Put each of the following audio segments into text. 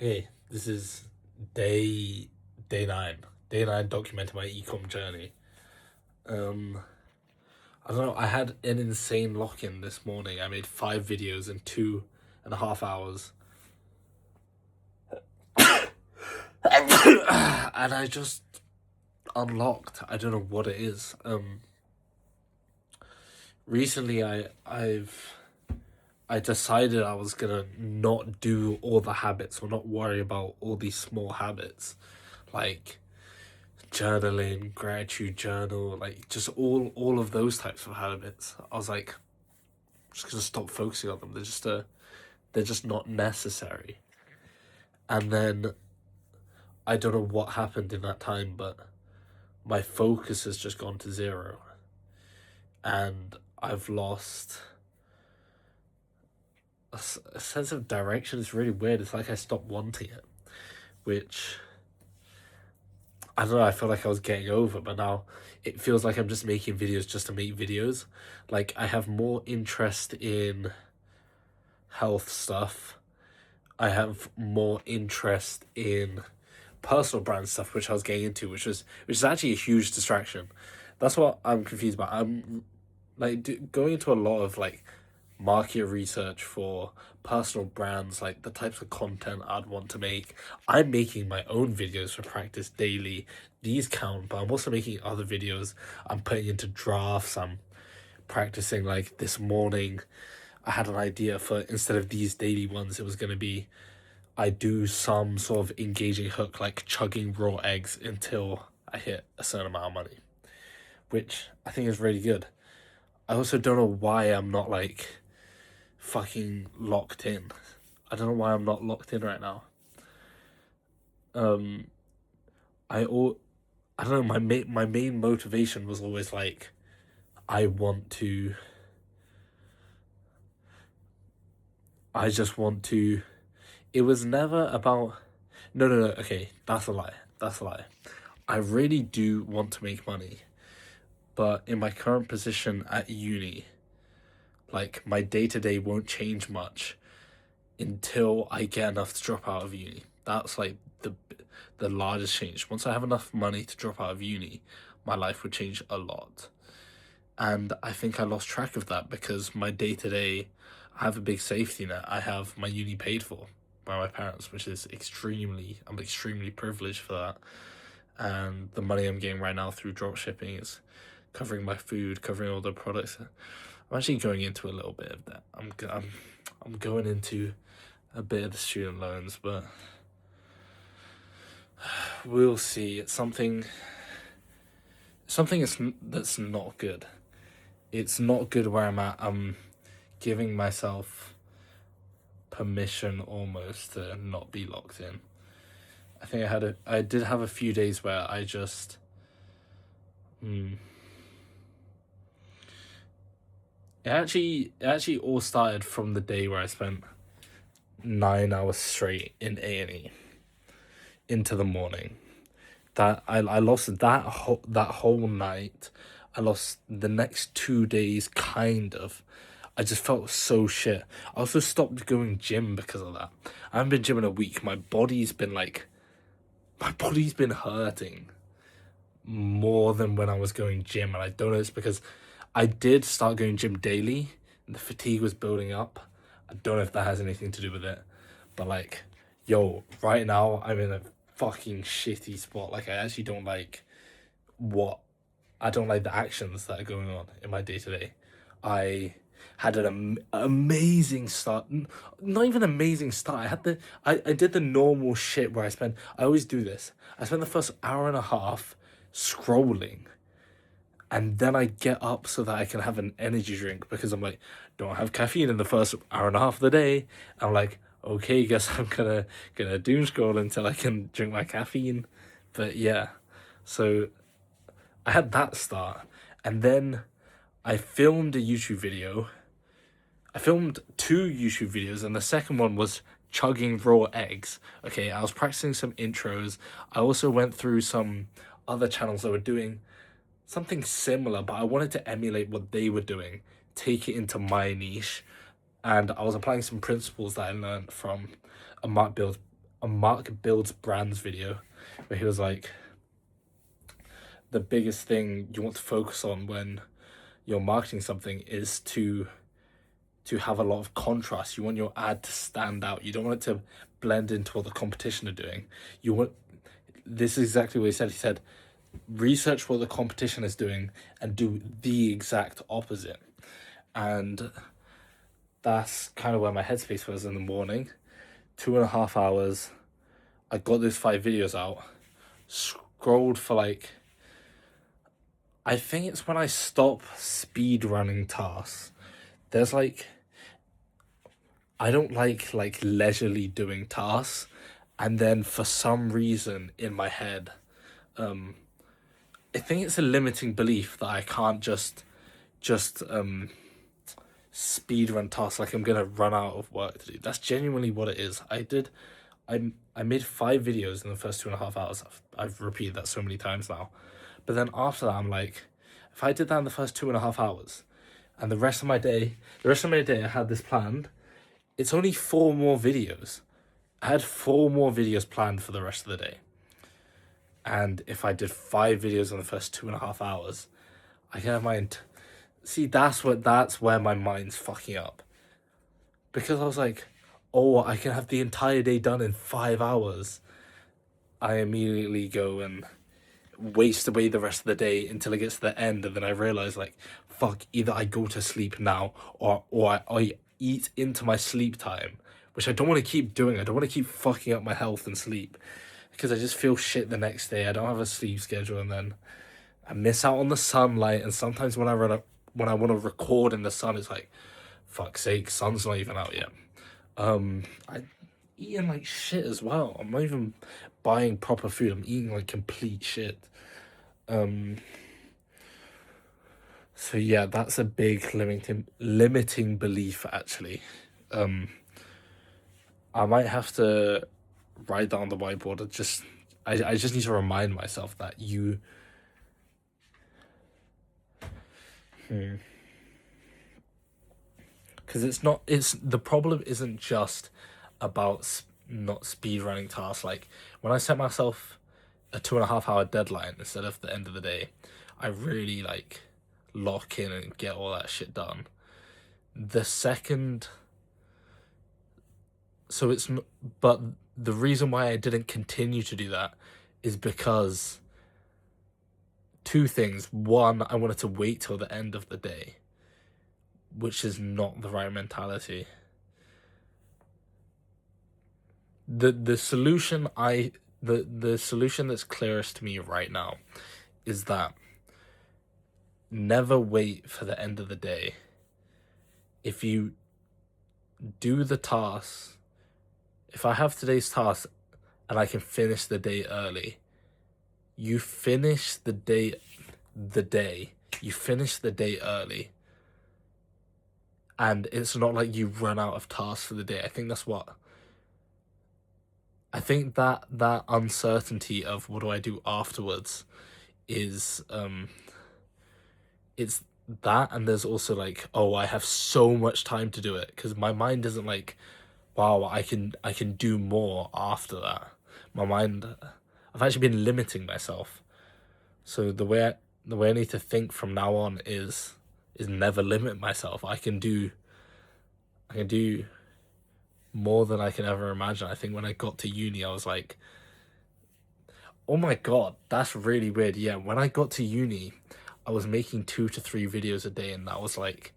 Okay, this is day day nine. Day nine documenting my ecom journey. Um, I don't know. I had an insane lock-in this morning. I made 5 videos in 2.5 hours, and I just unlocked. I don't know what it is. Recently I decided I was gonna not do all the habits or not worry about all these small habits, like journaling, gratitude journal, like just all of those types of habits. I was like, I'm just gonna stop focusing on them. They're just not necessary. And then I don't know what happened in that time, but my focus has just gone to zero, and I've lost a sense of direction. It's really weird. It's like I stopped wanting it, which I don't know, I feel like I was getting over, but now it feels like I'm just making videos just to make videos. Like, I have more interest in health stuff. I have more interest in personal brand stuff, which I was getting into, which is actually a huge distraction. That's what I'm confused about. I'm like going into a lot of like market research for personal brands, like the types of content I'd want to make. I'm making my own videos for practice daily. These count, but I'm also making other videos I'm putting into drafts. I'm practicing, like this morning I had an idea for, instead of these daily ones, it was going to be I do some sort of engaging hook, like chugging raw eggs until I hit a certain amount of money, which I think is really good. I also don't know why I'm not like fucking locked in. I don't know why I'm not locked in right now. Um, I all I don't know. My main motivation was always like, I want to. I just want to. It was never about. No, no, no. Okay, that's a lie. That's a lie. I really do want to make money, but in my current position at uni, like my day to day won't change much until I get enough to drop out of uni. That's like the largest change. Once I have enough money to drop out of uni, my life would change a lot. And I think I lost track of that because my day to day, I have a big safety net. I have my uni paid for by my parents, which is I'm extremely privileged for that. And the money I'm getting right now through drop shipping is covering my food, covering all the products. I'm actually going into a little bit of that. I'm going into a bit of the student loans, but we'll see. It's something that's not good. It's not good where I'm at. I'm giving myself permission almost to not be locked in. I think I did have a few days where I just it actually all started from the day where I spent 9 hours straight in A&E into the morning. That I lost that whole night. I lost the next 2 days, kind of. I just felt so shit. I also stopped going gym because of that. I haven't been gym in a week. My body's been hurting more than when I was going gym, and I don't know, it's because I did start going gym daily and the fatigue was building up. I don't know if that has anything to do with it, but like, yo, right now I'm in a fucking shitty spot. Like, I actually don't like what I don't like the actions that are going on in my day to day. I had an amazing start. Not even amazing start. I did the normal shit where I always do this. I spend the first hour and a half scrolling, and then I get up so that I can have an energy drink because I'm like, don't have caffeine in the first hour and a half of the day. I'm like, okay, guess I'm gonna doom scroll until I can drink my caffeine. But yeah, so I had that start, and then I filmed a YouTube video. I filmed 2 YouTube videos, and the second one was chugging raw eggs. Okay, I was practicing some intros. I also went through some other channels that were doing something similar, but I wanted to emulate what they were doing, take it into my niche, and I was applying some principles that I learned from a a Mark Builds Brands video where he was like, the biggest thing you want to focus on when you're marketing something is to have a lot of contrast. You want your ad to stand out. You don't want it to blend into what the competition are doing. You want, this is exactly what he said. He said, research what the competition is doing and do the exact opposite. And that's kind of where my headspace was in the morning. 2.5 hours. I got those 5 videos out, scrolled for like, I think it's when I stop speed running tasks. There's like, I don't like leisurely doing tasks, and then for some reason in my head, I think it's a limiting belief that I can't just speed run tasks, like I'm gonna run out of work to do. That's genuinely what it is. I made 5 videos in the first 2.5 hours. I've repeated that so many times now. But then after that, I'm like, if I did that in the first 2.5 hours, and the rest of my day I had this planned, it's only 4 more videos. I had 4 more videos planned for the rest of the day. And if I did 5 videos in the first 2.5 hours, I can have see, that's where my mind's fucking up. Because I was like, oh, I can have the entire day done in 5 hours. I immediately go and waste away the rest of the day until it gets to the end, and then I realize, like, fuck, either I go to sleep now or I eat into my sleep time, which I don't want to keep doing. I don't want to keep fucking up my health and sleep, because I just feel shit the next day. I don't have a sleep schedule, and then I miss out on the sunlight. And sometimes when I want to record in the sun, it's like, fuck's sake, sun's not even out yet. I eating like shit as well. I'm not even buying proper food. I'm eating like complete shit. So yeah, that's a big limiting belief, actually. I might have to write that on the whiteboard. I just need to remind myself that because the problem isn't just about not speed running tasks. Like, when I set myself a 2.5 hour deadline instead of the end of the day, I really like lock in and get all that shit done. The second, so it's but the reason why I didn't continue to do that is because 2 things. One, I wanted to wait till the end of the day, which is not the right mentality. The solution the solution that's clearest to me right now is that never wait for the end of the day. If you do the task, if I have today's task and I can finish the day early, you finish the day early, and it's not like you run out of tasks for the day. I think that uncertainty of what do I do afterwards is it's that, and there's also like, oh, I have so much time to do it, because my mind isn't like, wow, I can do more after that. I've actually been limiting myself. So the way I need to think from now on is never limit myself. I can do more than I can ever imagine. I think when I got to uni, I was like, oh my god, that's really weird. Yeah, when I got to uni, I was making 2 to 3 videos a day, and that was like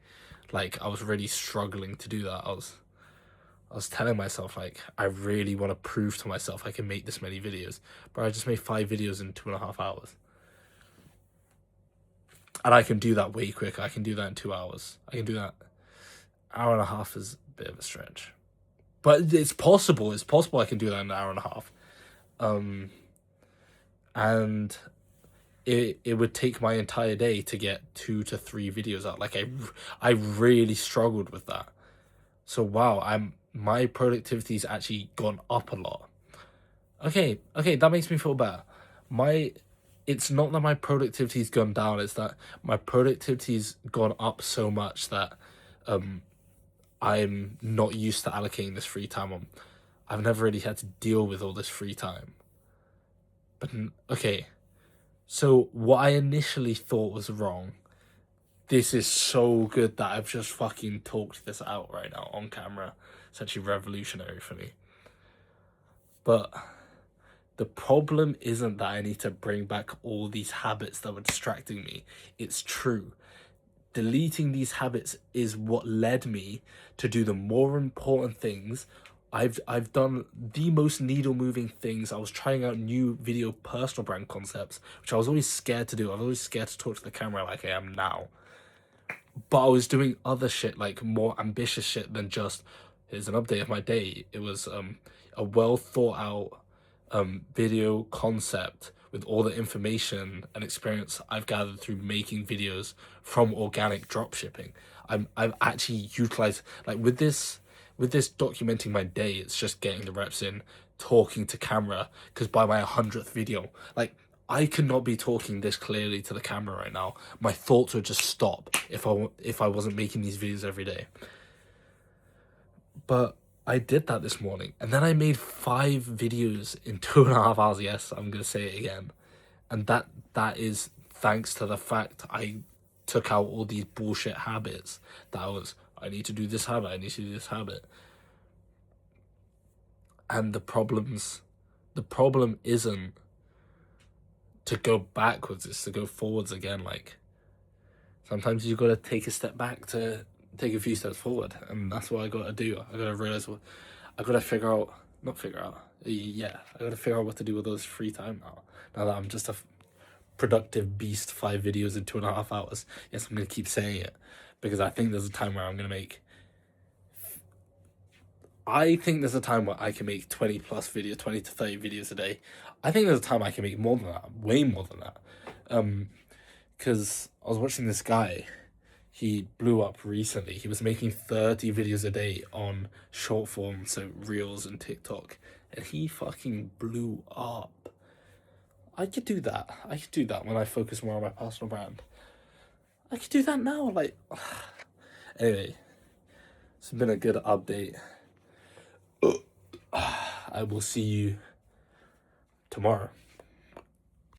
I was really struggling to do that. I was telling myself, like, I really want to prove to myself I can make this many videos, but I just made 5 videos in 2.5 hours. And I can do that way quicker. I can do that in 2 hours. I can do that. Hour and a half is a bit of a stretch, but it's possible. It's possible I can do that in an hour and a half. And it would take my entire day to get 2 to 3 videos out. Like, I really struggled with that. So wow, my productivity's actually gone up a lot. Okay, that makes me feel better. It's not that my productivity's gone down, it's that my productivity's gone up so much that I'm not used to allocating this free time on. I've never really had to deal with all this free time. But okay, so what I initially thought was wrong, this is so good that I've just fucking talked this out right now on camera. It's actually revolutionary for me. But the problem isn't that I need to bring back all these habits that were distracting me. It's true. Deleting these habits is what led me to do the more important things. I've done the most needle moving things. I was trying out new video personal brand concepts, which I was always scared to do. I was always scared to talk to the camera like I am now. But I was doing other shit, like more ambitious shit than just here's an update of my day. It was a well thought out video concept with all the information and experience I've gathered through making videos from organic dropshipping. I've actually utilized, like, with this documenting my day, it's just getting the reps in, talking to camera, because by my 100th video, like, I could not be talking this clearly to the camera right now. My thoughts would just stop if I wasn't making these videos every day. But I did that this morning, and then I made 5 videos in 2.5 hours. Yes, I'm gonna say it again, and that is thanks to the fact I took out all these bullshit habits. I need to do this habit, I need to do this habit, and the problem isn't to go backwards; it's to go forwards again. Like, sometimes you gotta take a step back to take a few steps forward, and that's what I gotta do. I gotta realize I gotta figure out what to do with those free time now that I'm just a productive beast. 5 videos in 2.5 hours. Yes, I'm gonna keep saying it, because I think there's a time where I think there's a time where I can make 20 plus videos, 20 to 30 videos a day. I think there's a time I can make more than that, way more than that. Because I was watching this guy, he blew up recently. He was making 30 videos a day on short form, so Reels and TikTok, and he fucking blew up. I could do that. I could do that when I focus more on my personal brand. I could do that now. Like, anyway, it's been a good update. I will see you tomorrow.